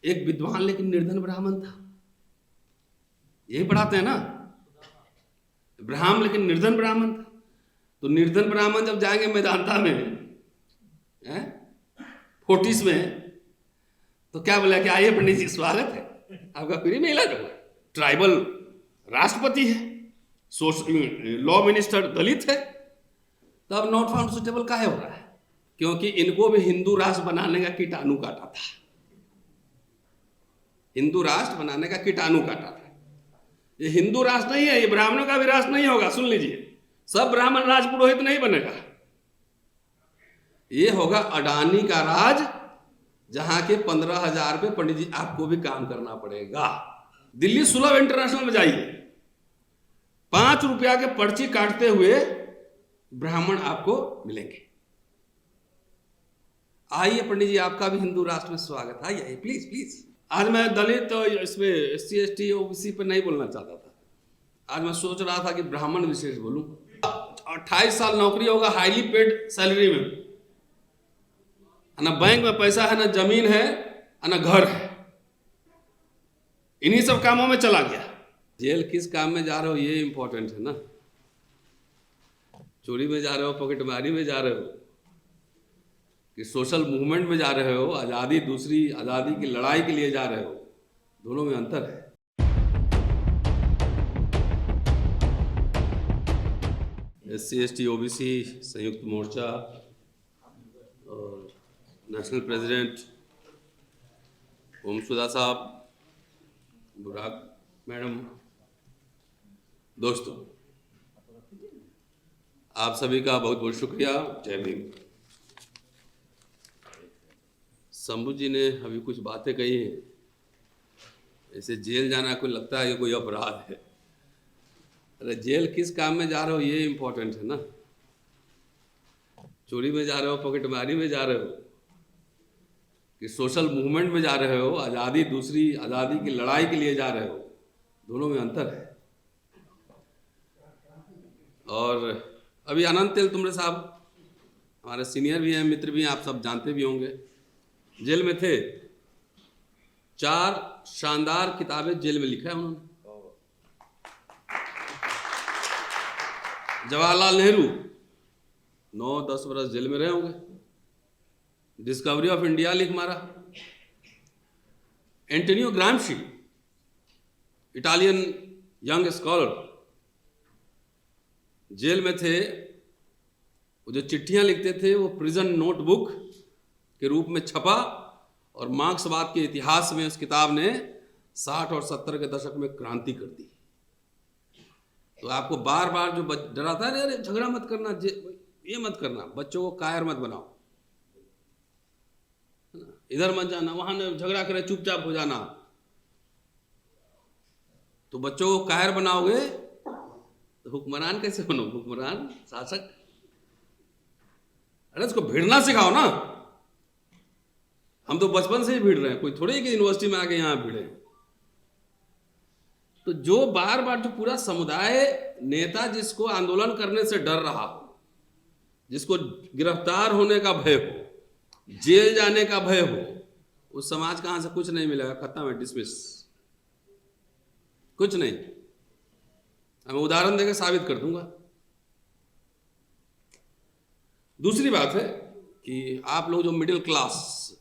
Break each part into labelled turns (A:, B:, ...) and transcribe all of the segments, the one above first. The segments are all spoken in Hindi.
A: एक विद्वान लेकिन निर्धन ब्राह्मण था, यही पढ़ाते हैं ना, ब्राह्मण लेकिन निर्धन ब्राह्मण था। तो निर्धन ब्राह्मण जब जाएंगे मेदांता में, फोर्टिस में, तो क्या बोला कि आइए पंडित जी स्वागत है, आपका फ्री में इलाज होगा। ट्राइबल राष्ट्रपति है, लॉ मिनिस्टर दलित है, तो अब नॉट फाउंड सुटेबल काहे हो रहा है? क्योंकि इनको भी हिंदू राष्ट्र बनाने का कीटाणु काटा था, हिंदू राष्ट्र बनाने का कीटाणु काटा था। ये हिंदू राष्ट्र नहीं है, ये ब्राह्मणों का भी राष्ट्र नहीं होगा। सुन लीजिए, सब ब्राह्मण राजपुरोहित नहीं बनेगा, ये होगा अडानी का राज, जहां के 15,000 रुपये पंडित जी आपको भी काम करना पड़ेगा। दिल्ली सुलभ इंटरनेशनल में जाइए, 5 रुपया के पर्ची काटते हुए ब्राह्मण आपको मिलेंगे। आइए पंडित जी, आपका भी हिंदू राष्ट्र में स्वागत है, आइए प्लीज प्लीज। आज मैं दलित इसमें SC ST OBC पे नहीं बोलना चाहता था, आज मैं सोच रहा था कि ब्राह्मण विशेष बोलूं। 28 साल नौकरी होगा हाईली पेड सैलरी में, ना बैंक में पैसा है, ना जमीन है, ना घर है, इन्हीं सब कामों में चला गया। जेल किस काम में जा रहे हो ये इंपॉर्टेंट है ना, चोरी में जा रहे हो, पॉकेटमारी में जा रहे हो, कि सोशल मूवमेंट में जा रहे हो, आज़ादी, दूसरी आज़ादी की लड़ाई के लिए जा रहे हो, दोनों में अंतर है। SC ST OBC संयुक्त मोर्चा और नेशनल प्रेसिडेंट ओमसुदा साहब, बुराक मैडम, दोस्तों, आप सभी का बहुत बहुत शुक्रिया। जय भीम। शंभू जी ने अभी कुछ बातें कही हैं, ऐसे जेल जाना कोई लगता है कि कोई अपराध है। अरे जेल किस काम में जा रहे हो ये इंपॉर्टेंट है ना, चोरी में जा रहे हो, पॉकेटमारी में जा रहे हो, कि सोशल मूवमेंट में जा रहे हो, आज़ादी, दूसरी आज़ादी की लड़ाई के लिए जा रहे हो, दोनों में अंतर है। और अभी अनंत तेलतुंबड़े साहब हमारे सीनियर भी हैं, मित्र भी हैं, आप सब जानते भी होंगे, जेल में थे। 4 शानदार किताबें जेल में लिखा है उन्होंने। जवाहरलाल नेहरू 9-10 वर्ष जेल में रहे होंगे, डिस्कवरी ऑफ इंडिया लिख मारा। Antonio Gramsci, Italian young scholar, jail में थे। वो जो चिट्ठियां लिखते थे वो प्रिजन नोटबुक के रूप में छपा, और मार्क्सवाद के इतिहास में उस किताब ने 60 और 70 के दशक में क्रांति कर दी। तो आपको बार बार जो डराता है, अरे झगड़ा मत करना, ये मत करना, बच्चों को कायर मत बनाओ, इधर मत जाना, वहां झगड़ा करे, चुपचाप हो जाना। तो बच्चों को कायर बनाओगे तो हुक्मरान कैसे बनो? हुक्मरान, शासक। अरे इसको भिड़ना सिखाओ ना। हम तो बचपन से ही भिड़ रहे हैं, कोई थोड़ी कि यूनिवर्सिटी में आके यहां भिड़े। तो जो बार बार जो पूरा समुदाय, नेता जिसको आंदोलन करने से डर रहा हो, जिसको गिरफ्तार होने का भय हो, जेल जाने का भय हो, उस समाज कहां से कुछ नहीं मिलेगा, खत्म है, डिसमिस, कुछ नहीं। मैं उदाहरण देकर साबित कर दूंगा। दूसरी बात है कि आप लोग जो मिडिल क्लास,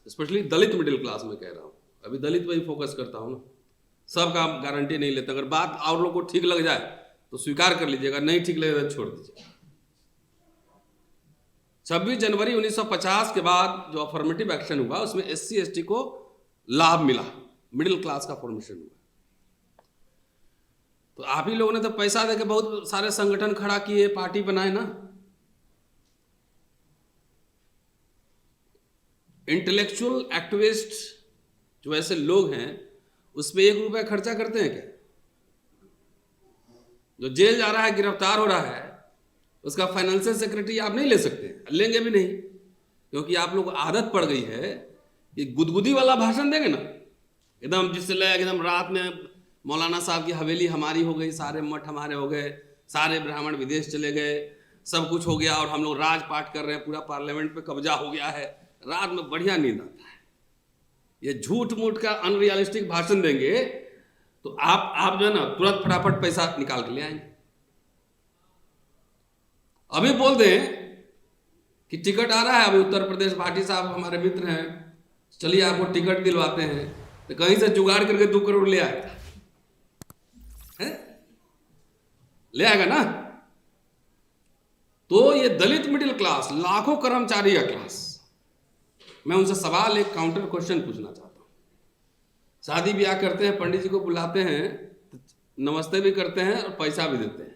A: स्पेशली दलित मिडिल क्लास में कह रहा हूं, अभी दलित पे ही फोकस करता हूं ना, सबका गारंटी नहीं लेता। अगर बात और लोग को ठीक लग जाए तो स्वीकार कर लीजिएगा, नहीं ठीक लगेगा तो छोड़ दीजिए। 26 जनवरी 1950 के बाद जो अफर्मेटिव एक्शन हुआ उसमें SC ST को लाभ मिला, मिडिल क्लास का फॉर्मेशन हुआ। तो आप ही लोगों ने तो पैसा देके बहुत सारे संगठन खड़ा किए, पार्टी बनाए ना। इंटेलेक्चुअल एक्टिविस्ट जो ऐसे लोग हैं, उस पर 1 रुपया खर्चा करते हैं क्या? जो जेल जा रहा है, गिरफ्तार हो रहा है, उसका फाइनेंशियल सिक्योरिटी आप नहीं ले सकते, लेंगे भी नहीं, क्योंकि आप लोग को आदत पड़ गई है कि गुदगुदी वाला भाषण देंगे ना, एकदम जिससे लगे एकदम रात में मौलाना साहब की हवेली हमारी हो गई, सारे मठ हमारे हो गए, सारे ब्राह्मण विदेश चले गए, सब कुछ हो गया और हम लोग राजपाट कर रहे हैं, पूरा पार्लियामेंट पे कब्जा हो गया है। रात में बढ़िया नींद आता है। ये झूठ मूठ का अनरियलिस्टिक भाषण देंगे तो आप जो है ना तुरंत फटाफट पैसा निकाल के ले आएंगे। अभी बोल दें कि टिकट आ रहा है, अभी उत्तर प्रदेश भाटी साहब हमारे मित्र हैं, चलिए आपको टिकट दिलवाते हैं, तो कहीं से जुगाड़ करके 2 करोड़ ले आएगा, है? ले आएगा ना। तो ये दलित मिडिल क्लास, लाखों कर्मचारी का क्लास, मैं उनसे सवाल, एक काउंटर क्वेश्चन पूछना चाहता हूं। शादी ब्याह करते हैं, पंडित जी को बुलाते हैं, नमस्ते भी करते हैं और पैसा भी देते हैं,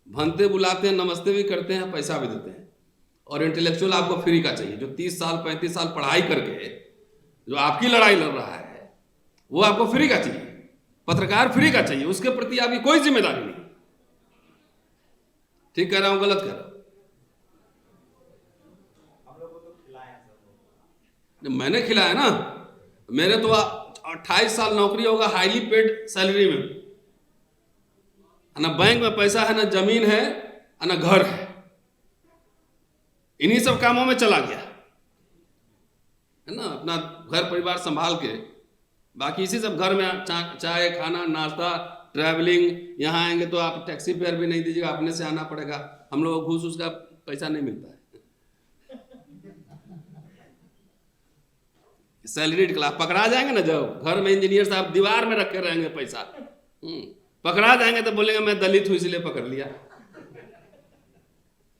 A: भंते बुलाते हैं, नमस्ते भी करते हैं, पैसा भी देते हैं, और इंटेलेक्चुअल आपको फ्री का चाहिए, जो 30 साल 35 साल पढ़ाई करके जो आपकी लड़ाई लड़ रहा है वो आपको फ्री का चाहिए, पत्रकार फ्री का चाहिए, उसके प्रति आपकी कोई जिम्मेदारी नहीं। ठीक कह रहा हूं, गलत कह रहा हूं? मैंने खिलाया ना, मेरे तो 28 साल नौकरी होगा हाईली पेड सैलरी में, ना बैंक में पैसा है, ना जमीन है, ना घर है, इन्हीं सब कामों में चला गया है ना, अपना घर परिवार संभाल के, बाकी इसी सब घर में चाय खाना नाश्ता ट्रैवलिंग। यहाँ आएंगे तो आप टैक्सी फेयर भी नहीं दीजिएगा, अपने से आना पड़ेगा, हम लोग घूस उसका पैसा नहीं मिलता है। सैलरीड क्लास पकड़ा जाएंगे ना, जब घर में इंजीनियर साहब दीवार में रखे रहेंगे पैसा, पकड़ा जाएंगे तो बोलेंगे मैं दलित हूं इसलिए पकड़ लिया।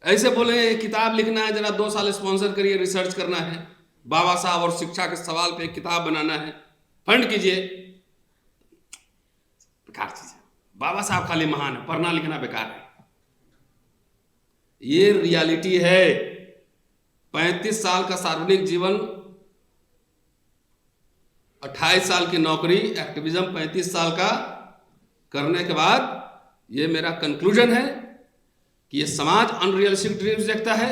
A: ऐसे बोलेंगे किताब लिखना है, जरा 2 साल स्पॉन्सर करिए, रिसर्च करना है, बाबा साहब और शिक्षा के सवाल पे एक किताब बनाना है, फंड कीजिए। बेकार चीज है, बाबा साहब खाली महान है, पढ़ना लिखना बेकार है। ये रियलिटी है। 35 साल का सार्वजनिक जीवन, 28 साल की नौकरी, एक्टिविज्म 35 साल का करने के बाद ये मेरा कंक्लूजन है कि ये समाज अनरियलिस्टिक ड्रीम्स देखता है,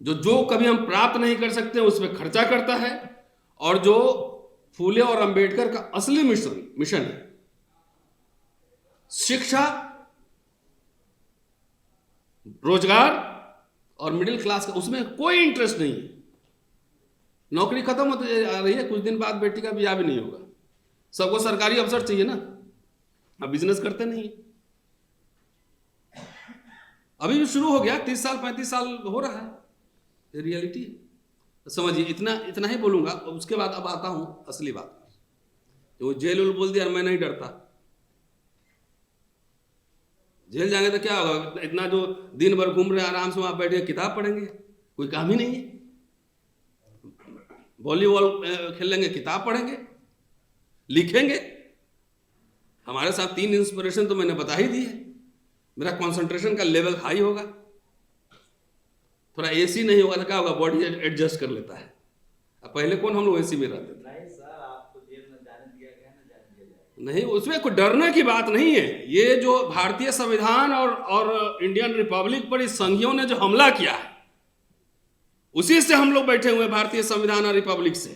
A: जो कभी हम प्राप्त नहीं कर सकते उस पर खर्चा करता है, और जो फूले और अंबेडकर का असली मिशन है, शिक्षा, रोजगार और मिडिल क्लास का, उसमें कोई इंटरेस्ट नहीं है। नौकरी खत्म होती जा रही है, कुछ दिन बाद बेटी का ब्याह भी नहीं होगा, सबको सरकारी अफसर चाहिए ना, अब बिजनेस करते नहीं। अभी भी शुरू हो गया, 30 साल 35 साल हो रहा है, ये रियलिटी है। तो समझिए, इतना ही बोलूंगा, उसके बाद अब आता हूं असली बात। जो जेल उल बोल दिया, मैं नहीं डरता। जेल जाएंगे तो क्या होगा, इतना जो दिन भर घूम रहे आराम से वहां बैठे किताब पढ़ेंगे, कोई काम ही नहीं है। वॉलीबॉल खेल लेंगे, किताब पढ़ेंगे, लिखेंगे। हमारे साथ 3 इंस्पिरेशन तो मैंने बता ही दी है। मेरा कंसंट्रेशन का लेवल हाई होगा, थोड़ा एसी नहीं होगा तो क्या होगा, बॉडी एडजस्ट कर लेता है। अब पहले कौन हम लोग एसी में रहते थे?
B: नहीं सर, आपको जेल में जाने दिया गया ना, जाने दिया जाएगा
A: नहीं, उसमें कोई डरने की बात नहीं है। ये जो भारतीय संविधान और इंडियन रिपब्लिक पर इस संघियों ने जो हमला किया है, उसी से हम लोग बैठे हुए, भारतीय संविधान और रिपब्लिक से।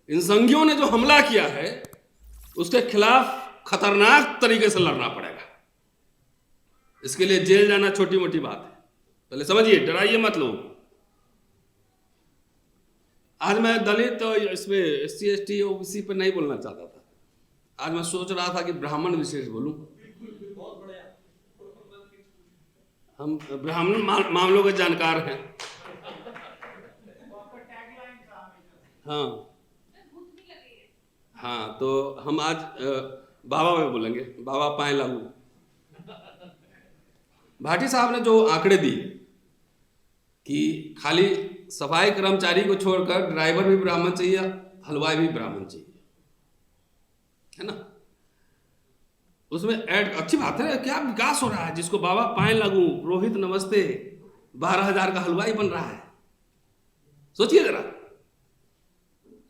A: इन संघियों ने जो हमला किया है उसके खिलाफ खतरनाक तरीके से लड़ना पड़ेगा। इसके लिए जेल जाना छोटी मोटी बात है, पहले समझिए, डराइए मत लोग। आज मैं दलित इसमें SC ST OBC पर नहीं बोलना चाहता था, आज मैं सोच रहा था कि ब्राह्मण विशेष बोलूं। हम ब्राह्मण मामलों के जानकार हैं। हाँ, तो हम आज बाबा में बोलेंगे, बाबा पाए लागू। भाटी साहब ने जो आंकड़े दिए कि खाली सफाई कर्मचारी को छोड़कर ड्राइवर भी ब्राह्मण चाहिए, हलवाई भी ब्राह्मण चाहिए, है ना, उसमें ऐड अच्छी बात है, क्या विकास हो रहा है। जिसको बाबा पाए लागू, रोहित नमस्ते, 12,000 का हलवाई बन रहा है। सोचिए जरा,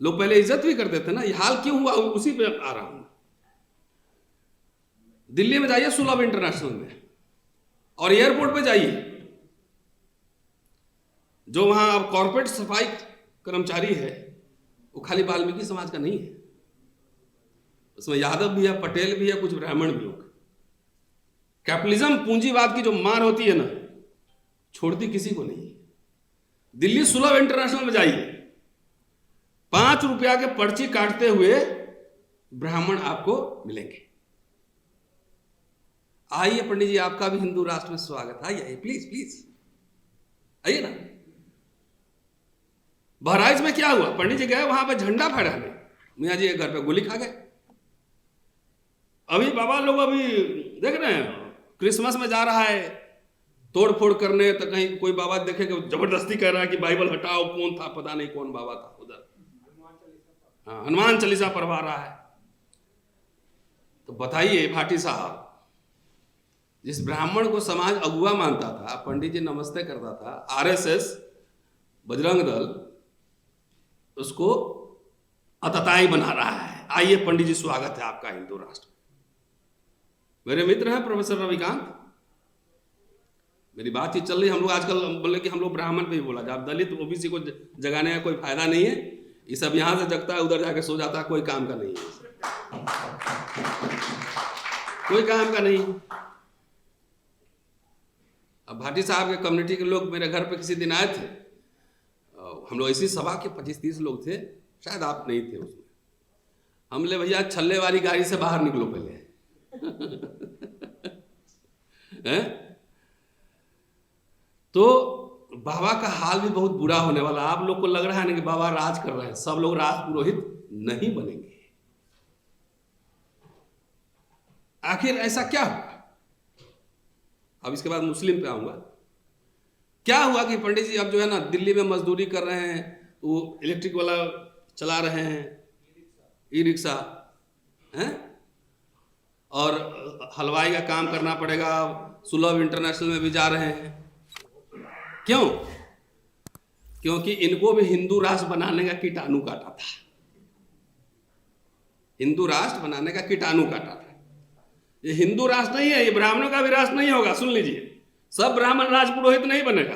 A: लोग पहले इज्जत भी करते थे ना, ये हाल क्यों हुआ, उसी पे आ रहा हूं। दिल्ली में जाइए सुलभ इंटरनेशनल में, और एयरपोर्ट पे जाइए, जो वहां अब कॉर्पोरेट सफाई कर्मचारी है वो खाली वाल्मीकि समाज का नहीं है, उसमें यादव भी है, पटेल भी है, कुछ ब्राह्मण भी होगा। कैपिटलिज्म, पूंजीवाद की जो मार होती है ना, छोड़ती किसी को नहीं है। दिल्ली सुलभ इंटरनेशनल में जाइए, ₹5 के पर्ची काटते हुए ब्राह्मण आपको मिलेंगे। आइए पंडित जी, आपका भी हिंदू राष्ट्र में स्वागत है। आइए प्लीज प्लीज आइए ना। बहराइच में क्या हुआ, पंडित जी गए वहां पे झंडा फहराने, मियाँ जी के घर पे गोली खा गए। अभी बाबा लोग अभी देख रहे हैं क्रिसमस में जा रहा है तोड़ फोड़ करने, तो कहीं कोई बाबा देखे कि जबरदस्ती कह रहा है कि बाइबल हटाओ, कौन था पता नहीं कौन बाबा था उधर, हाँ हनुमान चालीसा पढ़वा रहा है। तो बताइए भाटी साहब, जिस ब्राह्मण को समाज अगुआ मानता था, पंडित जी नमस्ते करता था, आरएसएस बजरंग दल उसको अतताई बना रहा है। आइए पंडित जी, स्वागत है आपका हिंदू राष्ट्र। मेरे मित्र हैं प्रोफेसर रविकांत, मेरी बात ही चल रही। हम लोग आजकल बोले कि हम लोग ब्राह्मण पे ही बोला जाए, दलित ओबीसी को जगाने का कोई फायदा नहीं है। ये सब यहां से जगता है उधर जाके सो जाता है, कोई काम का नहीं है, कोई काम का नहीं। अब भाटी साहब के कम्युनिटी के लोग मेरे घर पे किसी दिन आए थे, हम लोग ऐसी सभा के 25-30 लोग थे, शायद आप नहीं थे उसमें। हम बोले भैया छल्ले वाली गाड़ी से बाहर निकलो पहले हैं? तो बाबा का हाल भी बहुत बुरा होने वाला। आप लोग को लग रहा है ना कि बाबा राज कर रहे हैं, सब लोग राज पुरोहित नहीं बनेंगे। आखिर ऐसा क्या हुआ? अब इसके बाद मुस्लिम पे आऊंगा। क्या हुआ कि पंडित जी अब जो है ना दिल्ली में मजदूरी कर रहे हैं, वो इलेक्ट्रिक वाला चला रहे हैं, ई रिक्शा हैं, और हलवाई का काम करना पड़ेगा, सुलभ इंटरनेशनल में भी जा रहे हैं। क्यों? क्योंकि इनको भी हिंदू राष्ट्र बनाने का कीटाणु काटा था, हिंदू राष्ट्र बनाने का कीटाणु काटा था। ये हिंदू राष्ट्र नहीं है, ये ब्राह्मणों का भी राष्ट्र नहीं होगा। सुन लीजिए, सब ब्राह्मण राजपुरोहित नहीं बनेगा।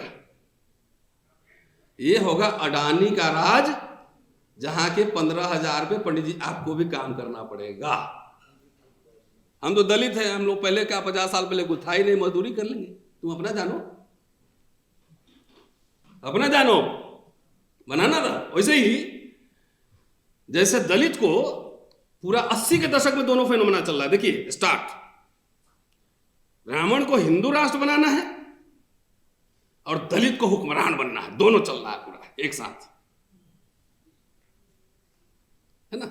A: ये होगा अडानी का राज, जहां के 15,000 पे पंडित जी आपको भी काम करना पड़ेगा। हम तो दलित हैं, हम लोग पहले क्या 50 साल पहले कुछ था ही नहीं, मजदूरी कर लेंगे। तुम अपना जानो, अपना जानो, बनाना था। वैसे ही जैसे दलित को पूरा 80 के दशक में दोनों फेनोमेना चल रहा है। देखिए स्टार्ट, ब्राह्मण को हिंदू राष्ट्र बनाना है और दलित को हुक्मरान बनना है, दोनों चल रहा है पूरा एक साथ, है ना।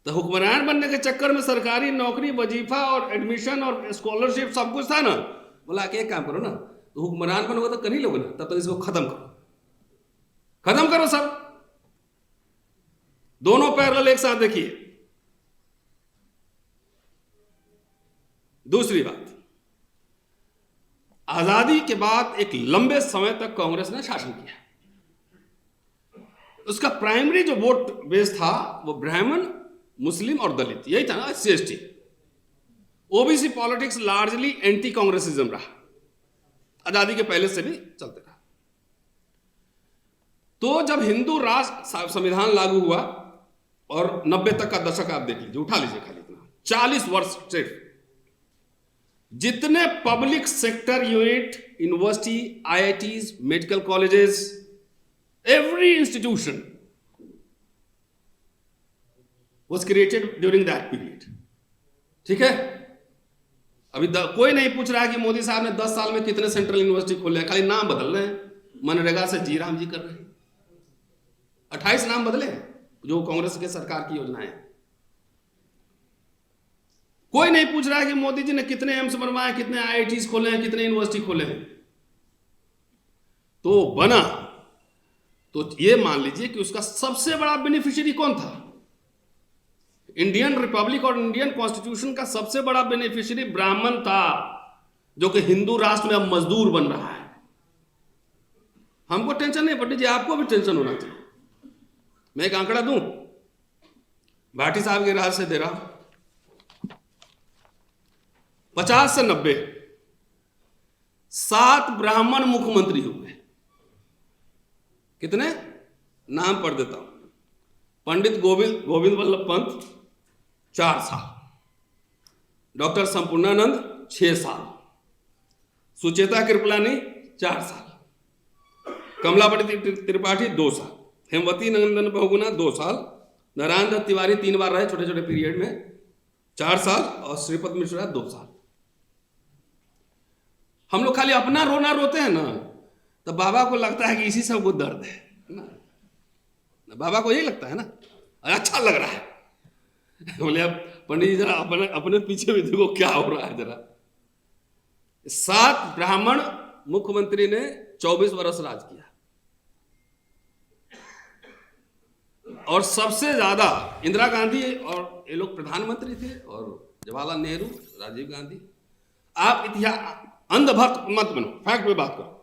A: तो हुक्मरान बनने के चक्कर में सरकारी नौकरी, वजीफा और एडमिशन और स्कॉलरशिप सब कुछ था ना। बोला कि एक काम करो ना, तो हुक्मरान बनोगे तो कर ही लोगे ना, तब तक इसको खत्म करो, खत्म करो सब। दोनों पैरेलल एक साथ देखिए। दूसरी बात, आजादी के बाद एक लंबे समय तक कांग्रेस ने शासन किया। उसका प्राइमरी जो वोट बेस था वो ब्राह्मण, मुस्लिम और दलित, यही था ना, SC/ST। OBC politics largely anti Congressism रहा, आजादी के पहले से भी चलते रहा। तो जब हिंदू राष्ट्र संविधान लागू हुआ और 90 तक का दशक आप देख लीजिए, उठा लीजिए खाली इतना, 40 वर्ष स्ट्रेट, जितने public sector unit, university, IITs, medical colleges, every institution was created during that period। ठीक है, अभी कोई नहीं पूछ रहा है कि मोदी साहब ने 10 साल में कितने सेंट्रल यूनिवर्सिटी खोले हैं, खाली नाम बदल रहे हैं। मनरेगा से जी राम जी कर रहे हैं, 28 नाम बदले हैं जो कांग्रेस के सरकार की योजनाएं हैं। कोई नहीं पूछ रहा है कि मोदी जी ने कितने एम्स बनवाए, कितने IITs खोले हैं, कितने यूनिवर्सिटी खोले हैं। तो बना, तो ये मान लीजिए कि उसका सबसे बड़ा बेनिफिशियरी कौन था? इंडियन रिपब्लिक और इंडियन कॉन्स्टिट्यूशन का सबसे बड़ा बेनिफिशियरी ब्राह्मण था, जो कि हिंदू राष्ट्र में अब मजदूर बन रहा है। हमको टेंशन नहीं पंडित जी, आपको भी टेंशन होना चाहिए। मैं एक आंकड़ा दूं, भाटी साहब के राज से दे रहा हूं, 50 से 90 7 ब्राह्मण मुख्यमंत्री हुए। कितने? नाम पढ़ देता हूं। पंडित गोविंद वल्लभ पंत 4 साल, डॉक्टर संपूर्णानंद 6 साल, सुचेता कृपलानी 4 साल, कमलापति त्रिपाठी 2 साल, हेमवती नंदन बहुगुणा 2 साल, नारायण दत्त तिवारी 3 बार रहे छोटे छोटे पीरियड में 4 साल, और श्रीपद मिश्रा 2 साल। हम लोग खाली अपना रोना रोते हैं ना, तो बाबा को लगता है कि इसी सब को दर्द है ना, बाबा को यही लगता है ना, अच्छा लग रहा है। बोले अब पंडित जी जरा अपने अपने पीछे भी देखो क्या हो रहा है जरा। 7 ब्राह्मण मुख्यमंत्री ने 24 वर्ष राज किया, और सबसे ज्यादा इंदिरा गांधी और ये लोग प्रधानमंत्री थे, और जवाहरलाल नेहरू, राजीव गांधी। आप इतिहास अंधभक्त मत बनो, फैक्ट पे बात करो।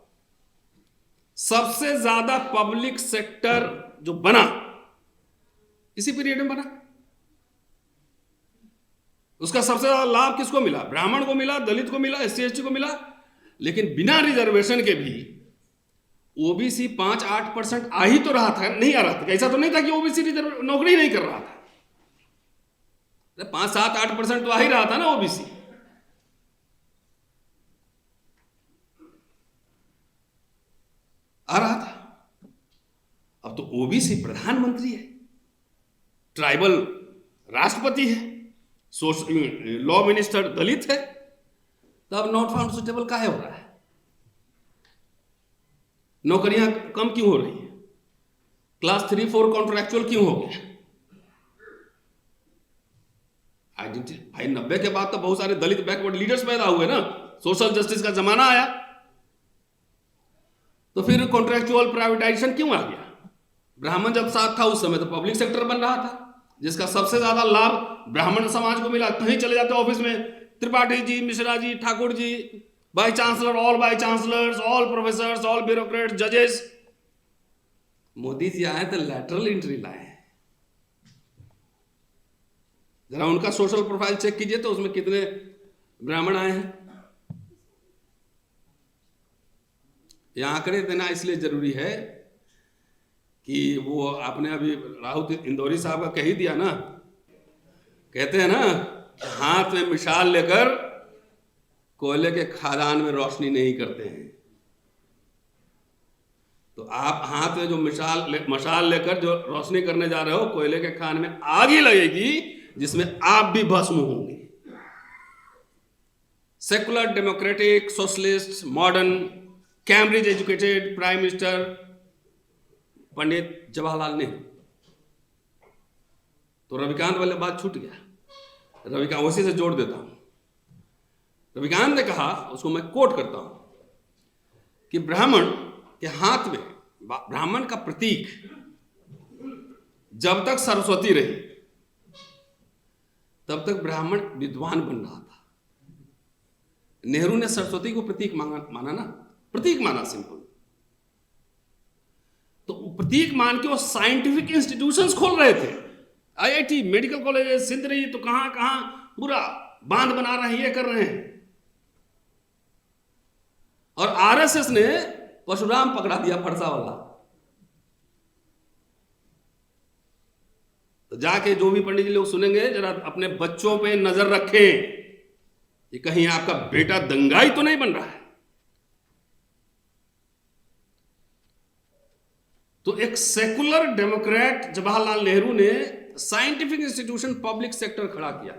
A: सबसे ज्यादा पब्लिक सेक्टर जो बना इसी पीरियड में बना। उसका सबसे ज्यादा लाभ किसको मिला? ब्राह्मण को मिला, दलित को मिला, SC ST को मिला। लेकिन बिना रिजर्वेशन के भी ओबीसी 5-8% आ ही तो रहा था, नहीं आ रहा था। ऐसा तो नहीं था कि ओबीसी नौकरी नहीं कर रहा था। 5-7-8% तो आ ही रहा था ना ओबीसी। आ रहा था। अब तो ओबीसी प्रधानमंत्री है, ट्राइबल राष्ट्रपति है, लॉ मिनिस्टर दलित है, तब नॉट फाउंड सुटेबल काहे हो रहा है? नौकरियां कम क्यों हो रही है? क्लास 3-4 कॉन्ट्रैक्चुअल क्यों हो गया? आइडेंटिटी भाई 90 के बाद तो बहुत सारे दलित बैकवर्ड लीडर्स पैदा हुए ना, सोशल जस्टिस का जमाना आया, तो फिर कॉन्ट्रैक्चुअल प्राइवेटाइजेशन क्यों आ गया? ब्राह्मण जब साथ था उस समय तो पब्लिक सेक्टर बन रहा था, जिसका सबसे ज्यादा लाभ ब्राह्मण समाज को मिला। कहीं चले जाते ऑफिस में, Tripathi ji, Mishra ji, Thakur ji, vice chancellor, all vice chancellors, all professors, all bureaucrats, जजेस। मोदी जी आए तो लैटरल एंट्री लाए। जरा उनका सोशल प्रोफाइल चेक कीजिए तो उसमें कितने ब्राह्मण आए हैं। ये आंकड़े देना इसलिए जरूरी है कि वो आपने अभी राहुल इंदौरी साहब का कह ही दिया ना, कहते हैं ना हाथ में मिसाल लेकर कोयले के खदान में रोशनी नहीं करते हैं। तो आप हाथ में जो मशाल लेकर जो रोशनी करने जा रहे हो, कोयले के खान में आग ही लगेगी जिसमें आप भी भस्म होंगे। Secular, democratic, socialist, modern, Cambridge educated prime minister Pandit Jawaharlal Nehru. तो रविकांत वाले बात छूट गया, रविकांत उसी से जोड़ देता हूं। रविकांत ने कहा, उसको मैं कोट करता हूं, कि ब्राह्मण के हाथ में, ब्राह्मण का प्रतीक जब तक सरस्वती रही तब तक ब्राह्मण विद्वान बन रहा था। नेहरू ने सरस्वती को प्रतीक माना ना, प्रतीक माना सिंपल। तो प्रतीक मान के वो साइंटिफिक इंस्टीट्यूशंस खोल रहे थे, IIT, मेडिकल कॉलेज, सिंदरी, तो कहां कहां पूरा बांध बना रहे हैं, ये कर रहे हैं। और RSS ने परशुराम पकड़ा दिया, फरसा वाला। तो जाके जो भी पंडित जी लोग सुनेंगे, जरा अपने बच्चों पे नजर रखें कि कहीं आपका बेटा दंगाई तो नहीं बन रहा है। तो एक सेकुलर डेमोक्रेट जवाहरलाल नेहरू ने साइंटिफिक इंस्टीट्यूशन, पब्लिक सेक्टर खड़ा किया,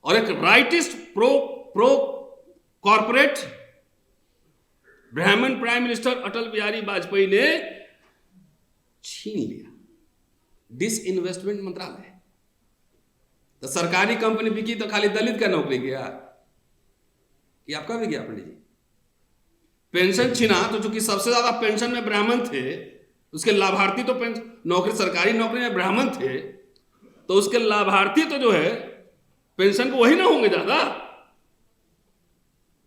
A: और एक राइटिस्ट प्रो कॉर्पोरेट ब्राह्मण प्राइम मिनिस्टर अटल बिहारी वाजपेयी ने छीन लिया डिसइन्वेस्टमेंट मंत्रालय। तो सरकारी कंपनी बिकी तो खाली दलित का नौकरी गया कि आपका भी गया पंडित जी। पेंशन छीना तो चूंकि सबसे ज्यादा पेंशन में ब्राह्मण थे, उसके लाभार्थी तो नौकरी, सरकारी नौकरी में ब्राह्मण थे, तो उसके लाभार्थी तो जो है पेंशन को वही ना होंगे ज्यादा।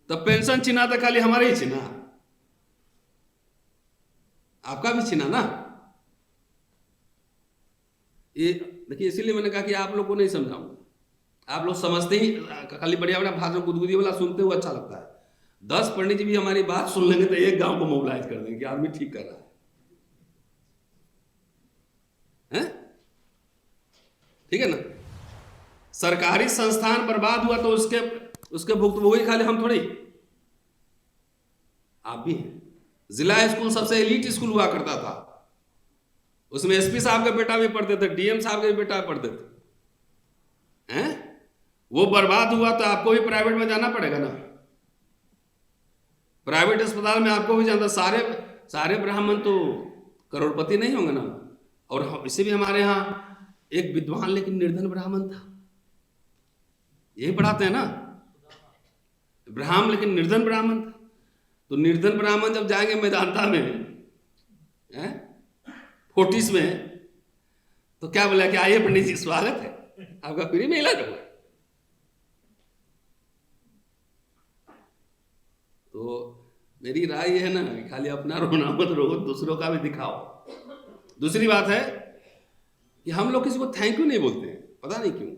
A: तो पेंशन छीना तो खाली हमारे ही छीना, आपका भी छीना ना। ये देखिए, इसीलिए मैंने कहा कि आप लोग को नहीं समझाऊंगा। आप लोग समझते ही खाली बढ़िया बढ़िया भाषण गुदगुदी वाला सुनते हुए अच्छा लगता है। 10 पंडित जी भी हमारी बात सुन लेंगे तो एक गांव को मोबिलाइज कर देंगे कि आदमी ठीक कर रहा है। ठीक है ना। सरकारी संस्थान बर्बाद हुआ तो उसके भुक्तभोगी खाली हम थोड़ी, आप भी हैं। जिला स्कूल सबसे एलीट स्कूल हुआ करता था, उसमें एसपी साहब के बेटा भी पढ़ते थे, डीएम साहब के भी बेटा पढ़ते थे हैं। वो बर्बाद हुआ तो आपको भी प्राइवेट में जाना पड़ेगा ना। प्राइवेट अस्पताल में आपको भी जाना। सारे सारे ब्राह्मण तो करोड़पति नहीं होंगे ना। और इसे भी हमारे यहाँ एक विद्वान लेकिन निर्धन ब्राह्मण था, यही पढ़ाते हैं ना, ब्राह्मण लेकिन निर्धन ब्राह्मण था। तो निर्धन ब्राह्मण जब जाएंगे मेदांता में, फोर्टिस में, तो क्या बोला कि आइए पंडित जी स्वागत है, आपका फ्री में इलाज होगा। तो मेरी राय यह है ना कि खाली अपना रोना मत रो, दूसरों का भी दिखाओ। दूसरी बात है कि हम लोग किसी को थैंक यू नहीं बोलते हैं, पता नहीं क्यों।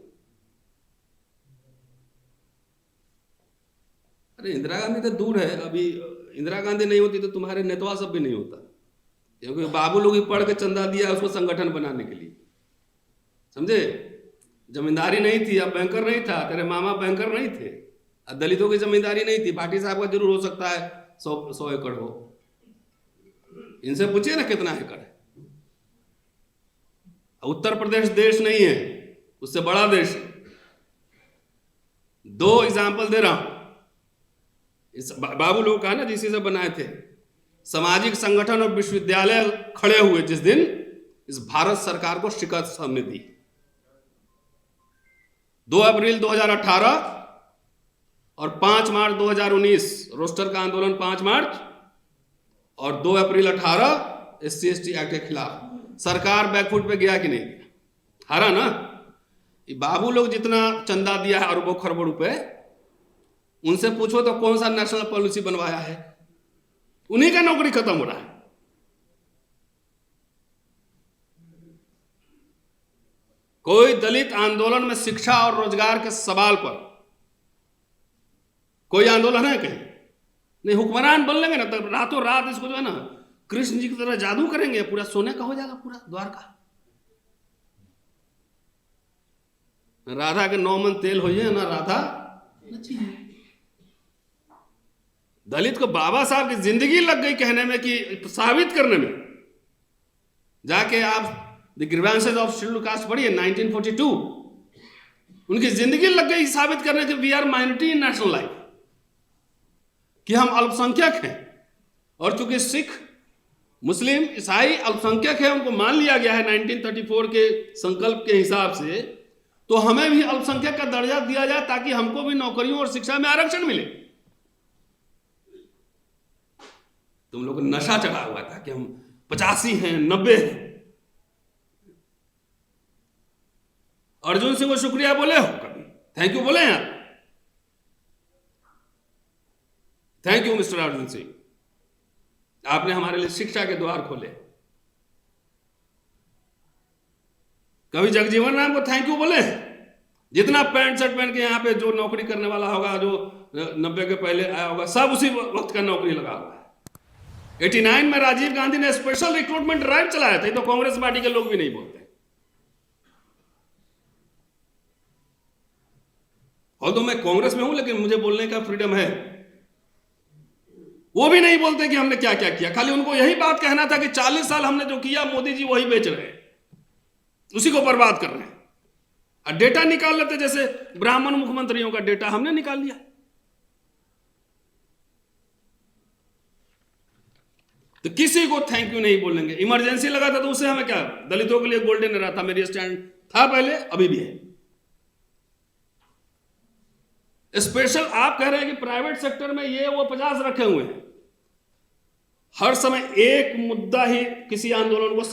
A: अरे इंदिरा गांधी तो दूर है, अभी इंदिरा गांधी नहीं होती तो तुम्हारे नेतवा सब भी नहीं होता, क्योंकि बाबू लोग ही पढ़ के चंदा दिया उसको संगठन बनाने के लिए, समझे। जमींदारी नहीं थी, अब बैंकर नहीं था, तेरे मामा बैंकर नहीं थे, दलितों की जमींदारी नहीं थी। भाटी साहब का जरूर हो सकता है 100 एकड़ हो, इनसे पूछिए ना कितना एकड़ है। उत्तर प्रदेश देश नहीं है, उससे बड़ा देश है। 2 एग्जाम्पल दे रहा हूं। इस बाबू लोग कहा ना जिसी से बनाए थे, सामाजिक संगठन और विश्वविद्यालय खड़े हुए जिस दिन इस भारत सरकार को शिकस्त हमने दी। 2 अप्रैल 2018 और 5 मार्च 2019 रोस्टर का आंदोलन 5 मार्च और 2 अप्रैल 18 SC/ST एक्ट के खिलाफ सरकार बैकफुट पे गया कि नहीं गया? हारा ना। ये बाबू लोग जितना चंदा दिया है अरबों खरबों रुपए, उनसे पूछो तो कौन सा नेशनल पॉलिसी बनवाया है, उन्हीं का नौकरी खत्म हो रहा है। कोई दलित आंदोलन में शिक्षा और रोजगार के सवाल पर कोई आंदोलन है कहीं? नहीं। हुक्मरान बन लेंगे ना तो रातों रात इसको जो है ना कृष्ण जी की तरह जादू करेंगे, पूरा सोने का हो जाएगा पूरा द्वारका। राधा के 9 मन तेल हो ना राधा। दलित को बाबा साहब की जिंदगी लग गई कहने में कि साबित करने में। जाके आप the grievances of scheduled caste पढ़िए 1942, उनकी जिंदगी लग गई साबित करने के we are minority in national life, कि हम अल्पसंख्यक हैं। और चूंकि सिख मुस्लिम ईसाई अल्पसंख्यक है, उनको मान लिया गया है 1934 के संकल्प के हिसाब से, तो हमें भी अल्पसंख्यक का दर्जा दिया जाए ताकि हमको भी नौकरियों और शिक्षा में आरक्षण मिले। तुम लोग को नशा चढ़ा हुआ था कि हम 85 हैं 90 हैं। अर्जुन सिंह को शुक्रिया बोले हो कभी? थैंक यू बोले हैं? Thank you mister Arjun Singh, आपने हमारे लिए शिक्षा के द्वार खोले। कभी जगजीवन राम को थैंक यू बोले? जितना पैंट शर्ट पहन के यहाँ पे जो नौकरी करने वाला होगा, जो 90 के पहले आया होगा, सब उसी वक्त का नौकरी लगा हुआ है। 89 में राजीव गांधी ने स्पेशल रिक्रूटमेंट ड्राइव चलाया था, तो कांग्रेस पार्टी के लोग भी नहीं बोलते। और तो मैं कांग्रेस में हूं लेकिन मुझे बोलने का फ्रीडम है, वो भी नहीं बोलते कि हमने क्या क्या किया। खाली उनको यही बात कहना था कि 40 साल हमने जो किया मोदी जी वही बेच रहे हैं, उसी को बर्बाद कर रहे हैं। और डेटा निकाल लेते, जैसे ब्राह्मण मुख्यमंत्रियों का डेटा हमने निकाल लिया। तो किसी को थैंक यू नहीं बोलेंगे। इमरजेंसी लगा था तो उससे हमें क्या, दलितों के लिए गोल्डन एरा था, मेरी स्टैंड था पहले, अभी भी है। स्पेशल आप कह रहे हैं कि प्राइवेट सेक्टर में ये वो 50 रखे हुए हैं। हर समय एक मुद्दा ही किसी आंदोलन को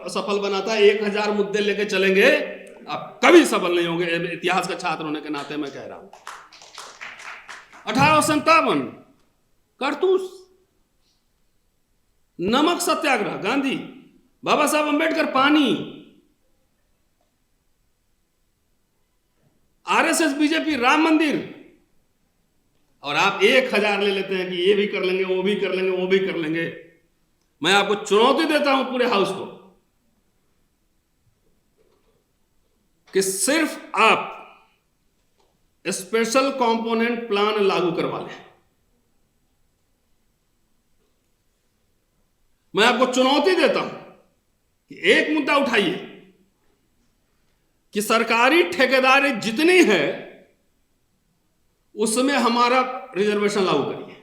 A: सफल बनाता है। 1000 मुद्दे लेके चलेंगे, आप कभी सफल नहीं होंगे। इतिहास का छात्र होने के नाते मैं कह रहा हूं। 1857 कारतूस, नमक सत्याग्रह गांधी, बाबा साहब अंबेडकर पानी, आरएसएस बीजेपी राम मंदिर। और आप 1000 ले लेते हैं कि ये भी कर लेंगे, वो भी कर लेंगे, वो भी कर लेंगे। मैं आपको चुनौती देता हूं पूरे हाउस को कि सिर्फ आप स्पेशल कंपोनेंट प्लान लागू करवा लें। मैं आपको चुनौती देता हूं कि एक मुद्दा उठाइए कि सरकारी ठेकेदारी जितनी है उसमें हमारा रिजर्वेशन लागू करिए।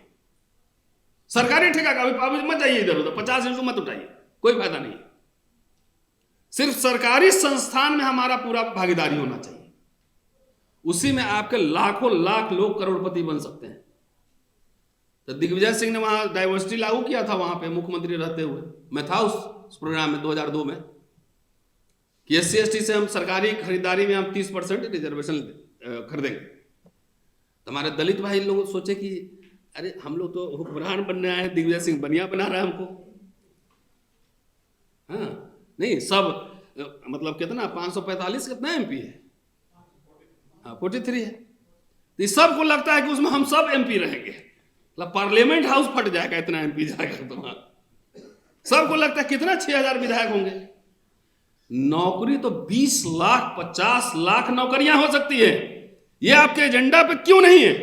A: सरकारी ठेका का अभी मत जाइए इधर उधर, 50 इशू मत उठाइए, कोई फायदा नहीं। सिर्फ सरकारी संस्थान में हमारा पूरा भागीदारी होना चाहिए, उसी में आपके लाखों लाख लोग करोड़पति बन सकते हैं। तो दिग्विजय सिंह ने वहां डाइवर्सिटी लागू किया था, वहां पे मुख्यमंत्री रहते हुए, मैं था उस प्रोग्राम में 2002 में, कि SC ST से हम सरकारी खरीदारी में हम 30% रिजर्वेशन खरीदेंगे। तो हमारे दलित भाई लोग सोचे कि अरे हम लोग तो हुक्मरान बनने आए हैं, दिग्विजय सिंह बनिया बना रहा है हमको। हाँ नहीं, सब मतलब कितना 545 कितना MP है, हाँ 43 है। तो सबको लगता है कि उसमें हम सब MP रहेंगे, मतलब पार्लियामेंट हाउस फट जाएगा, इतना MP जाएगा तुम्हारा। सबको लगता है कितना 6000 विधायक होंगे। नौकरी तो 20 लाख 50 लाख नौकरियां हो सकती है, ये आपके एजेंडा पे क्यों नहीं है?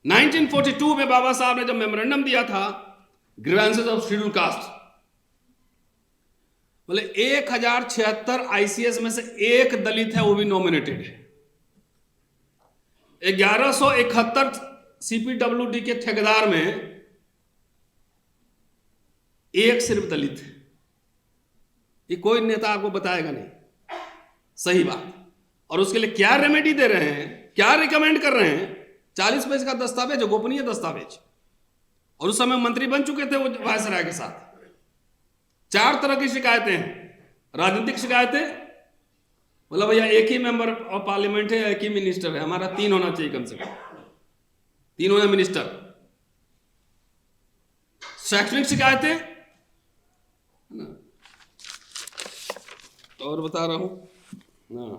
A: 1942 में बाबा साहब ने जब मेमोरेंडम दिया था ग्रीवेंसेस ऑफ शेड्यूल कास्ट, बोले 1076 ICS में से एक दलित है, वो भी नॉमिनेटेड है। 1171 CPWD के ठेकेदार में एक सिर्फ दलित है। ये कोई नेता आपको बताएगा नहीं, सही बात। और उसके लिए क्या रेमेडी दे रहे हैं, क्या रिकमेंड कर रहे हैं? 40 पेज का दस्तावेज, गोपनीय दस्तावेज। और उस समय मंत्री बन चुके थे वो वायसराय के साथ। 4 तरह की शिकायतें हैं। राजनीतिक शिकायतें, मतलब भैया एक ही मेंबर ऑफ पार्लियामेंट है, एक ही मिनिस्टर है, हमारा 3 होना चाहिए कम से कम, 3 होना मिनिस्टर। शैक्षणिक शिकायतें, है ना, और बता रहा हूं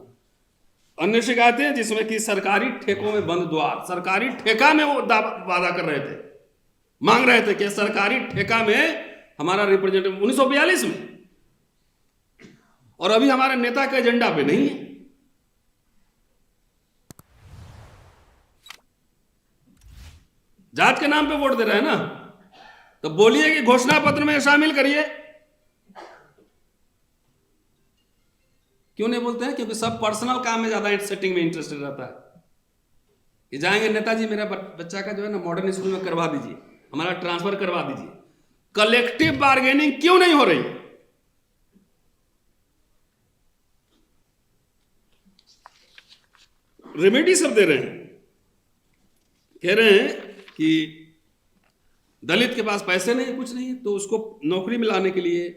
A: अन्य शिकायतें जिसमें कि सरकारी ठेकों में बंद द्वार, सरकारी ठेका में वो वादा कर रहे थे, मांग रहे थे कि सरकारी ठेका में हमारा रिप्रेजेंटेटिव 1942 में, और अभी हमारे नेता के एजेंडा पे नहीं है। जात के नाम पे वोट दे रहे हैं ना, तो बोलिए कि घोषणा पत्र में शामिल करिए। क्यों नहीं बोलते हैं? क्योंकि सब पर्सनल काम में ज्यादा सेटिंग में इंटरेस्टेड रहता है कि जाएंगे नेताजी मेरा बच्चा का जो है ना मॉडर्न स्कूल में करवा दीजिए, हमारा ट्रांसफर करवा दीजिए। कलेक्टिव बार्गेनिंग क्यों नहीं हो रही? रेमेडी सब दे रहे हैं, कह रहे हैं कि दलित के पास पैसे नहीं, कुछ नहीं, तो उसको नौकरी में लाने के लिए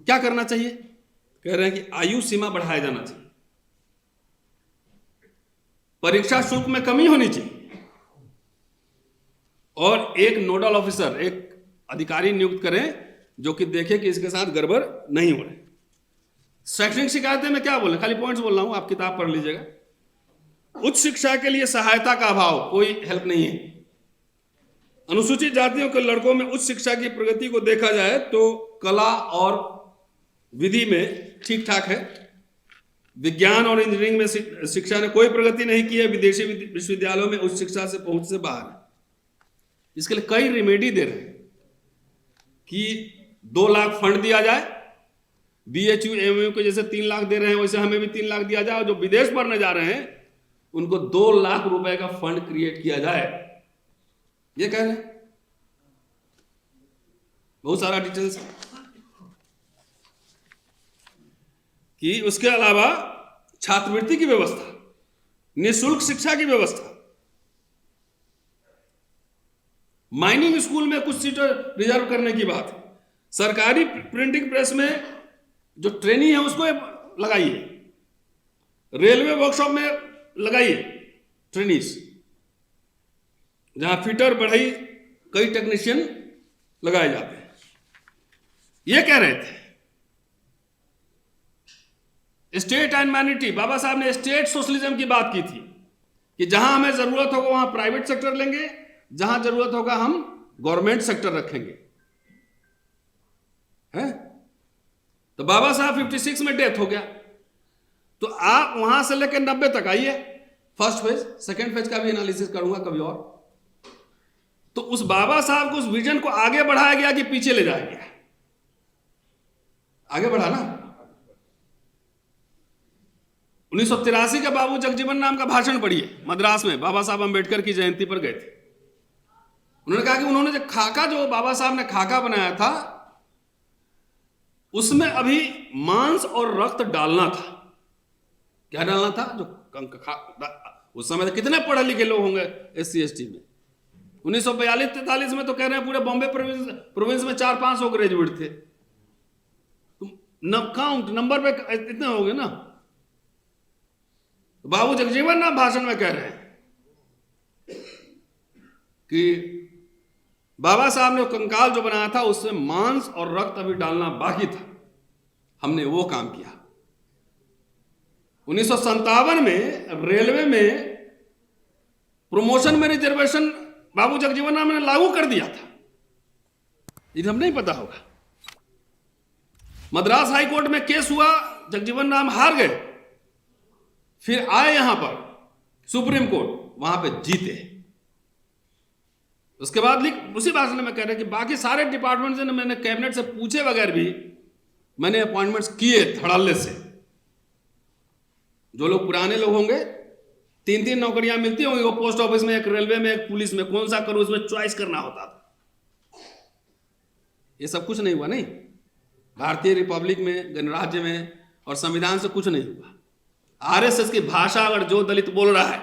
A: क्या करना चाहिए? कह रहे हैं कि आयु सीमा बढ़ाया जाना चाहिए, परीक्षा शुल्क में कमी होनी चाहिए, और एक नोडल ऑफिसर, एक अधिकारी नियुक्त करें जो कि देखे कि इसके साथ गड़बड़ नहीं हो रही। शैक्षणिक शिकायतें में क्या बोले, खाली पॉइंट्स बोल रहा हूं, आप किताब पढ़ लीजिएगा। उच्च शिक्षा के लिए सहायता का अभाव, कोई हेल्प नहीं है। अनुसूचित जातियों के लड़कों में उच्च शिक्षा की प्रगति को देखा जाए तो कला और विधि में ठीक ठाक है, विज्ञान और इंजीनियरिंग में शिक्षा ने कोई प्रगति नहीं की है, विदेशी विश्वविद्यालयों में उच्च शिक्षा से पहुंच से बाहर है। इसके लिए कई रेमेडी दे रहे हैं कि 2 लाख फंड दिया जाए, BHU MU को जैसे 3 लाख दे रहे हैं वैसे हमें भी 3 लाख दिया जाए, और जो विदेश पढ़ने जा रहे हैं उनको 2 लाख रुपए का फंड क्रिएट किया जाए, ये कह रहे हैं। बहुत सारा डिटेल्स कि उसके अलावा छात्रवृत्ति की व्यवस्था, निःशुल्क शिक्षा की व्यवस्था, माइनिंग स्कूल में कुछ सीटें रिजर्व करने की बात है, सरकारी प्रिंटिंग प्रेस में जो ट्रेनी है उसको लगाइए, रेलवे वर्कशॉप में लगाइए ट्रेनीज, जहां फिटर बढ़ई कई टेक्नीशियन लगाए जाते हैं। ये कह रहे थे स्टेट एंड मैनिटी, बाबा साहब ने स्टेट सोशलिज्म की बात की थी कि जहां हमें जरूरत होगा वहां प्राइवेट सेक्टर लेंगे, जहां जरूरत होगा हम गवर्नमेंट सेक्टर रखेंगे, है? तो बाबा साहब 56 में डेथ हो गया, तो आप वहां से लेकर 90 तक आइए, फर्स्ट फेज, सेकंड फेज का भी एनालिसिस करूंगा कभी और। तो उस बाबा साहब को, उस विजन को आगे बढ़ाया गया कि पीछे ले जाया गया? आगे बढ़ा ना। 1983 का बाबू जगजीवन राम का भाषण पढ़िए, मद्रास में बाबा साहब अम्बेडकर की जयंती पर गए थे। उन्होंने कहा कि उन्होंने जो खाका, जो बाबा साहब ने खाका बनाया था, उसमें अभी मांस और रक्त डालना था। क्या डालना था? जो उस समय तो कितने पढ़े लिखे लोग होंगे SC ST में। 1942-43 में तो कह रहे हैं पूरे बॉम्बे प्रोविंस में 400-500 ग्रेजुएट थे। काउंट नंबर पे इतने हो गए ना। बाबू जगजीवन राम भाषण में कह रहे हैं कि बाबा साहब ने कंकाल जो बनाया था उसमें मांस और रक्त अभी डालना बाकी था, हमने वो काम किया। 1957 में रेलवे में प्रमोशन में रिजर्वेशन बाबू जगजीवन राम ने लागू कर दिया था, ये हम नहीं पता होगा। मद्रास हाई कोर्ट में केस हुआ, जगजीवन राम हार गए, फिर आए यहां पर सुप्रीम कोर्ट, वहां पे जीते। उसके बाद उसी भाषण में कह रहे कि बाकी सारे डिपार्टमेंट से मैंने कैबिनेट से पूछे बगैर भी मैंने अपॉइंटमेंट्स किए धड़ल्ले से। जो लोग पुराने लोग होंगे 3-3 नौकरियां मिलती होंगी, वो पोस्ट ऑफिस में, एक रेलवे में, एक पुलिस में, कौन सा करूं उसमें चॉइस करना होता था। ये सब कुछ नहीं हुआ। नहीं, भारतीय रिपब्लिक में, गणराज्य में और संविधान से कुछ नहीं हुआ। RSS की भाषा अगर जो दलित बोल रहा है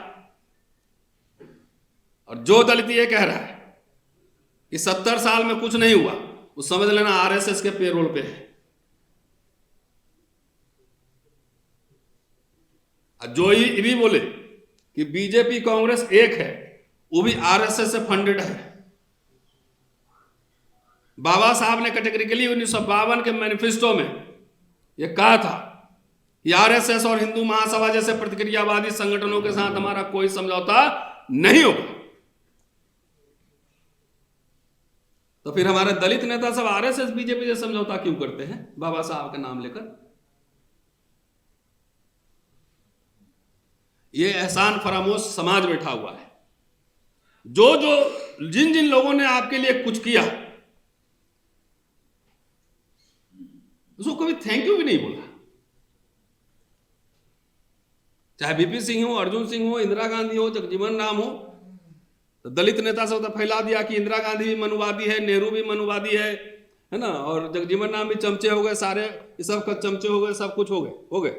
A: और जो दलित ये कह रहा है कि 70 साल में कुछ नहीं हुआ, वो समझ लेना RSS के पेरोल पे है। जो ये भी बोले कि बीजेपी कांग्रेस एक है, वो भी RSS से फंडेड है। बाबा साहब ने कैटेगरिकली 1952 के मैनिफेस्टो में यह कहा था कि RSS और हिंदू महासभा जैसे प्रतिक्रियावादी संगठनों के साथ हमारा कोई समझौता नहीं होगा। तो फिर हमारे दलित नेता सब RSS बीजेपी से समझौता क्यों करते हैं बाबा साहब का नाम लेकर? ये एहसान फरामोश समाज बैठा हुआ है। जिन जिन लोगों ने आपके लिए कुछ किया उसको कभी थैंक यू भी नहीं बोला। चाहे VP सिंह हो, अर्जुन सिंह हो, इंदिरा गांधी हो, जगजीवन राम हो, तो दलित नेता सब तो फैला दिया कि इंदिरा गांधी भी मनुवादी है, नेहरू भी मनुवादी है ना, और जगजीवन राम भी चमचे हो गए, सारे ये सब का चमचे हो गए, सब कुछ हो गए।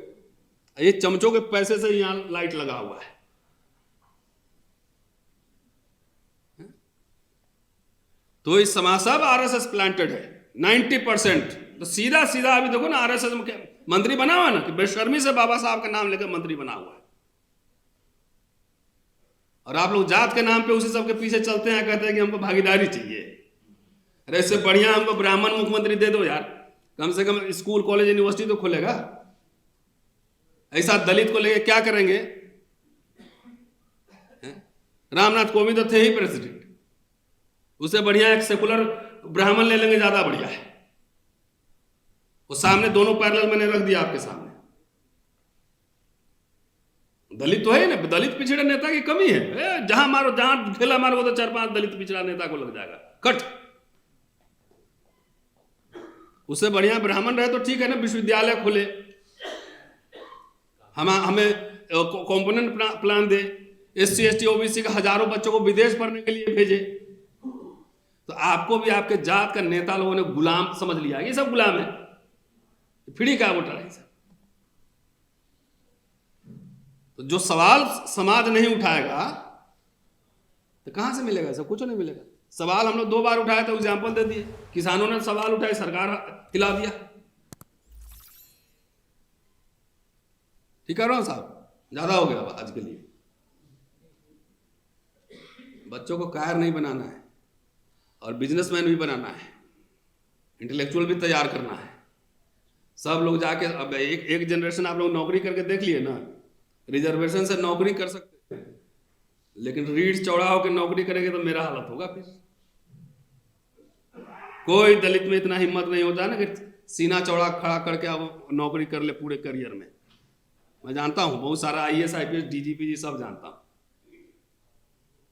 A: ये चमचों के पैसे से यहां लाइट लगा हुआ है। तो इस समाज सब RSS प्लांटेड है 90%। तो सीधा अभी देखो ना, RSS मंत्री बना हुआ है ना, कि बेशर्मी से बाबा साहब का नाम लेकर मंत्री बना हुआ है। और आप लोग जात के नाम पे उसी सब के पीछे चलते हैं, कहते हैं कि हमको भागीदारी चाहिए। अरे इससे बढ़िया हमको ब्राह्मण मुख्यमंत्री दे दो यार, कम से कम स्कूल कॉलेज यूनिवर्सिटी तो खोलेगा। ऐसा दलित को लेके क्या करेंगे? रामनाथ कोविंद तो थे ही प्रेसिडेंट, उससे बढ़िया एक सेकुलर ब्राह्मण ले लेंगे, ज्यादा बढ़िया है। वो सामने दोनों पैरेलल मैंने रख दिया आपके सामने। दलित तो है ना, दलित पिछड़े नेता की कमी है। जहां मारो, जहां ठेला मारो तो 4-5 दलित पिछड़ा नेता को लग जाएगा कट। उससे बढ़िया ब्राह्मण रहे तो ठीक है ना, विश्वविद्यालय खोले, हमें कंपोनेंट प्लान दे, SC ST OBC का हजारों बच्चों को विदेश पढ़ने के लिए भेजे। तो आपको भी आपके जात का नेता लोगों ने गुलाम समझ लिया। ये सब गुलाम है, फ्री का वोटर है सब। तो जो सवाल समाज नहीं उठाएगा तो कहां से मिलेगा? सब कुछ नहीं मिलेगा। सवाल हम लोग 2 बार उठाए थे, एग्जाम्पल दे दिए। किसानों ने सवाल उठाए, सरकार हिला दिया। ठीक कह रहा हूं साहब, ज्यादा हो गया आज के लिए। बच्चों को कायर नहीं बनाना है और बिजनेसमैन भी बनाना है, इंटेलेक्चुअल भी तैयार करना है। सब लोग जाके, अब एक जनरेशन आप लोग नौकरी करके देख लिए ना, रिजर्वेशन से नौकरी कर सकते हैं, लेकिन रीढ़ चौड़ा होकर नौकरी करेंगे तो मेरा हालत होगा। फिर कोई दलित में इतना हिम्मत नहीं होता ना कि सीना चौड़ा खड़ा करके अब नौकरी कर ले पूरे करियर में। मैं जानता हूं बहुत सारा IAS IPS DGP जी सब जानता हूं,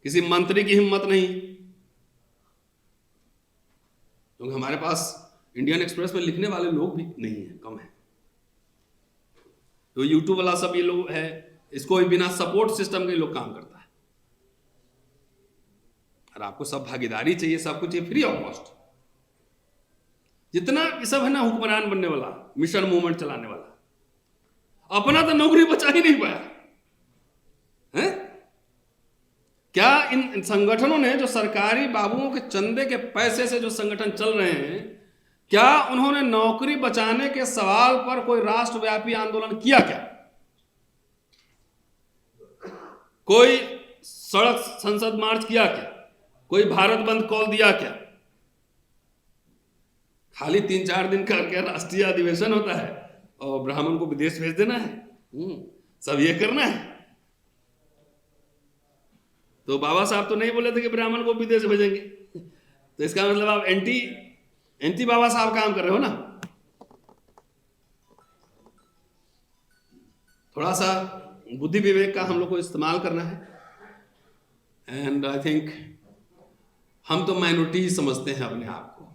A: किसी मंत्री की हिम्मत नहीं, क्योंकि हमारे पास इंडियन एक्सप्रेस में लिखने वाले लोग भी नहीं है, कम है। तो यूट्यूब वाला सब ये लोग है, इसको भी बिना सपोर्ट सिस्टम के लोग काम करता है। और आपको सब भागीदारी चाहिए, सब कुछ चाहिए फ्री ऑफ कॉस्ट। जितना ये सब है ना हुक्मरान बनने वाला, मिशन मूवमेंट चलाने वाला, अपना तो नौकरी बचा ही नहीं पाया है। क्या इन संगठनों ने, जो सरकारी बाबुओं के चंदे के पैसे से जो संगठन चल रहे हैं, क्या उन्होंने नौकरी बचाने के सवाल पर कोई राष्ट्रव्यापी आंदोलन किया क्या? कोई सड़क संसद मार्च किया क्या? कोई भारत बंद कॉल दिया क्या? खाली 3-4 दिन करके राष्ट्रीय अधिवेशन होता है और ब्राह्मण को विदेश भेज देना है, सब ये करना है। तो बाबा साहब तो नहीं बोले थे कि ब्राह्मण को विदेश भेजेंगे, तो इसका मतलब आप एंटी बाबा साहब काम कर रहे हो ना। थोड़ा सा बुद्धि विवेक का हम लोग को इस्तेमाल करना है। एंड आई थिंक हम तो माइनॉरिटी ही समझते हैं अपने आप को।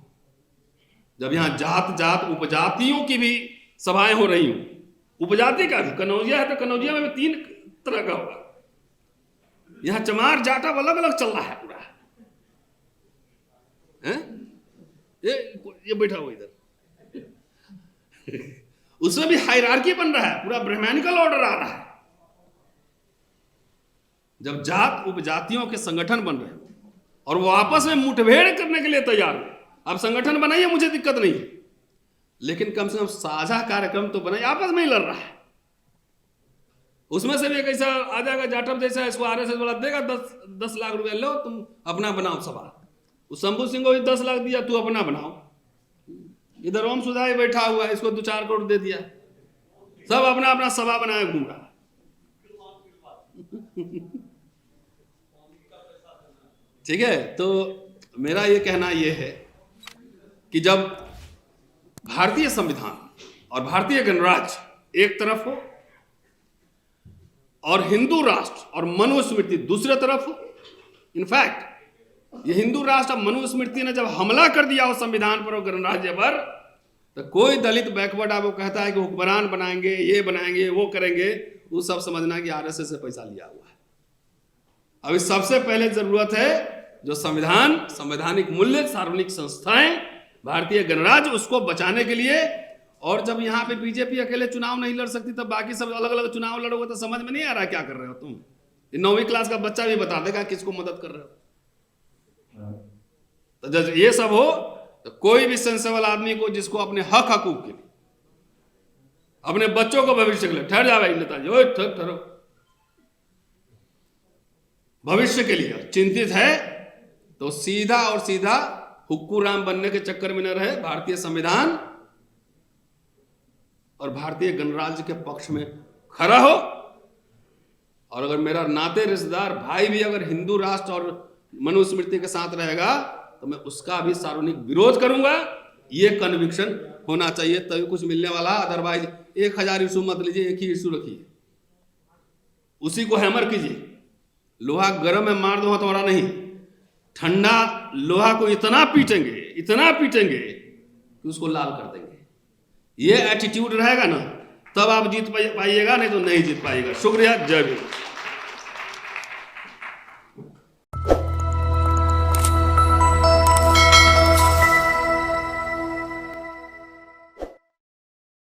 A: जब यहाँ जात उपजातियों की भी सभाएं हो रही हूं, उपजाति का भी, कनौजिया है तो कनौजिया में भी 3 तरह का होगा। यहाँ चमार जाटव अलग अलग चल रहा है पूरा है? ये बैठा हुआ इधर उसमें भी हायरार्की बन रहा है, पूरा ब्राह्मणिकल ऑर्डर आ रहा है। जब जात उपजातियों के संगठन बन रहे हैं और वो आपस में मुठभेड़ करने के लिए तैयार है, आप संगठन बनाइए, मुझे दिक्कत नहीं है, लेकिन कम से कम साझा कार्यक्रम तो बनाइए। आपस में ही लड़ रहा है, उसमें से भी एक ऐसा आ जाएगा जाटव जैसा, इसको आरएसएस वाला देगा 10 लाख रुपया, लो तुम अपना बनाओ सभा। उस शंभू सिंह को भी 10 लाख दिया, तू अपना बनाओ। इधर ओम सुधाई बैठा हुआ है, इसको 2-4 करोड़ दे दिया, सब अपना अपना सभा बनाए घूम रहा। ठीक है, तो मेरा ये कहना ये है कि जब भारतीय संविधान और भारतीय गणराज्य एक तरफ हो और हिंदू राष्ट्र और मनुस्मृति दूसरे तरफ हो, इनफैक्ट ये हिंदू राष्ट्र और मनुस्मृति ने जब हमला कर दिया उस संविधान पर और गणराज्य पर, तो कोई दलित बैकवर्ड आपको कहता है कि हुक्मरान बनाएंगे, ये बनाएंगे, वो करेंगे, वो सब समझना कि आरएसएस से पैसा लिया हुआ है। अभी सबसे पहले जरूरत है जो संविधान, संवैधानिक मूल्य, सार्वजनिक संस्थाएं, भारतीय गणराज्य, उसको बचाने के लिए। और जब यहाँ पे बीजेपी अकेले चुनाव नहीं लड़ सकती, तब बाकी सब अलग अलग चुनाव लड़ोगे तो समझ में नहीं आ रहा क्या कर रहे हो तुम। 9वीं क्लास का बच्चा भी बता देगा किसको मदद कर रहे हो। तो जब ये सब हो तो कोई भी सेंसेबल आदमी को, जिसको अपने हक हकूक के लिए, अपने बच्चों को भविष्य के लिए, ठहर जा भाई नेताजी, ओए ठहरो, भविष्य के लिए चिंतित है, तो सीधा और सीधा हुक्कू राम बनने के चक्कर में न रहे, भारतीय संविधान और भारतीय गणराज्य के पक्ष में खड़ा हो। और अगर मेरा नाते रिश्तेदार भाई भी अगर हिंदू राष्ट्र और मनुस्मृति के साथ रहेगा, तो मैं उसका भी सार्वजनिक विरोध करूंगा। ये कन्विक्शन होना चाहिए, तभी कुछ मिलने वाला। अदरवाइज 1000 इशू मत लीजिए, एक ही इशू रखिए, उसी को हैमर कीजिए। लोहा गर्म में मार दो हथौड़ा नहीं, ठंडा लोहा को इतना पीटेंगे कि उसको लाल कर देंगे। ये एटीट्यूड रहेगा ना, तब आप जीत पाइएगा, नहीं तो नहीं जीत पाइएगा। शुक्रिया, जय भीम।